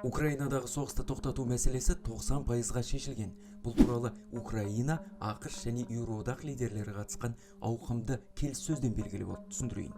Украинадағы соғысты тоқтату мәселесі 90%-ға шешілген. Бұл туралы Украина, АКШ және Еуроодақ лидерлері қатысқан ауқымды келіссөзден белгілі болды. Түсіндірейін.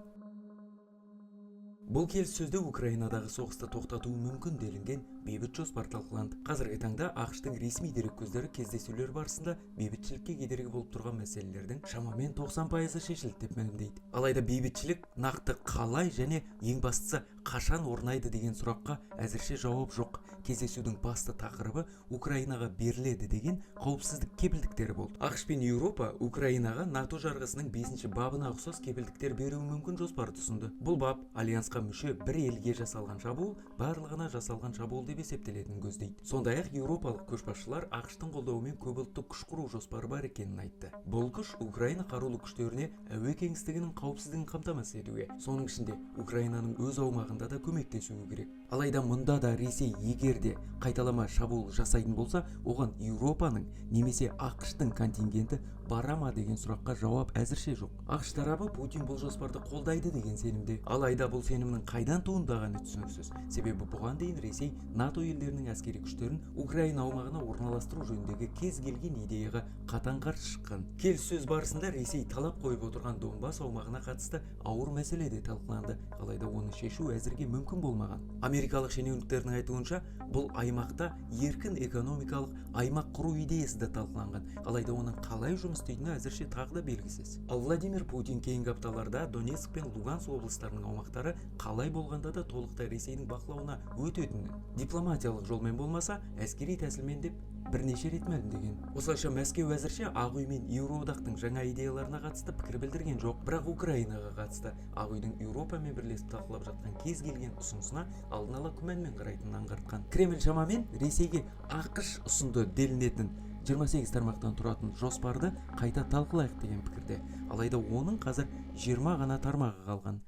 Бұл келіссөзде Украинадағы соғысты тоқтатуы мүмкін делінген бейбіт жоспар талқыланды. Қазіргі таңда АКШтың ресми дереккөздері кездесулер барысында бейбітшілікке кедергі болып тұрған мәселелердің шамамен 90%-ы шешілді деп мәлімдейді. Алайда бейбітшілік нақты қалай және ең бастысы қашан орнайды деген сұраққа әзірше жауап жоқ. Кездесудің басты тақырыбы Украинаға беріледі деген қауіпсіздік кепілдіктері болды. АКШ пен Еуропа Украинаға НАТО жарғысының 5-ші бабына ұқсас кепілдіктер беруі мүмкін жоспарды ұсынды. Бұл бап альянсқа мүше бір елге жасалған шабуыл барлығына жасалған шабуыл деп есептелетінін көздейді. Сондай-ақ еуропалық көшбасшылар АКШтың қолдауымен көпұлтты күш құру жоспары бар екенін айтты. Бұл күш Украина қарулы күштеріне әуе кеңістігінің қауіпсіздігін қамтамасыз етуге, соның ішінде Украинаның өз аумағында да көмектесуі керек. Алайда мұнда да Ресей егер де қайталама шабуыл жасайтын болса, оған Еуропаның немесе АКШтың контингенті бара ма деген сұраққа жауап әзірше жоқ. АКШ тарапы Путин бұл жоспарды қолдайды деген сенімде. Алайда бұл сенімнің қайдан туындағаны түсініксіз. Себебі бұған дейін Ресей НАТО елдерінің әскери күштерін Украина аумағына орналастыру жөніндегі кез келген идеяға қатаң қарсы шыққан. Келіссөз барысында Ресей талап қойып отырған Донбасс аумағына қатысты ауыр мәселе де талқыланды. Алайда оны шешу әзірге мүмкін болмаған. Америкалық шенеуніктердің айтуынша, бұл аймақта еркін экономикалық аймақ құру идеясы да талқыланған. Алайда оның қалай жұмыс істейтіні әзірше тағы да белгісіз. Ал Владимир Путин кейінгі апталарда Донецк пен Луганск облыстарының аумақтары қалай болғанда да толықтай Ресейдің бақылауына өтетінін, дипломатиялық жолмен болмаса, әскери тәсілмен деп бірнеше рет мәлімдеген. Осылайша Мәскеу әзірше Ақ үй мен Еуроодақтың жаңа идеяларына қатысты пікір білдірген жоқ, бірақ Украинаға қатысты Ақ үйдің Еуропамен бірлесіп талқылап жатқан кез келген ұсынысына алдын ала күмәнмен қарайтынын аңғартқан. Кремль шамамен Ресейге АКШ ұсынды делінетін 28 тармақтан тұратын жоспарды қайта талқылайық деген пікірде. Алайда оның қазір 20 ғана тармағы қалған.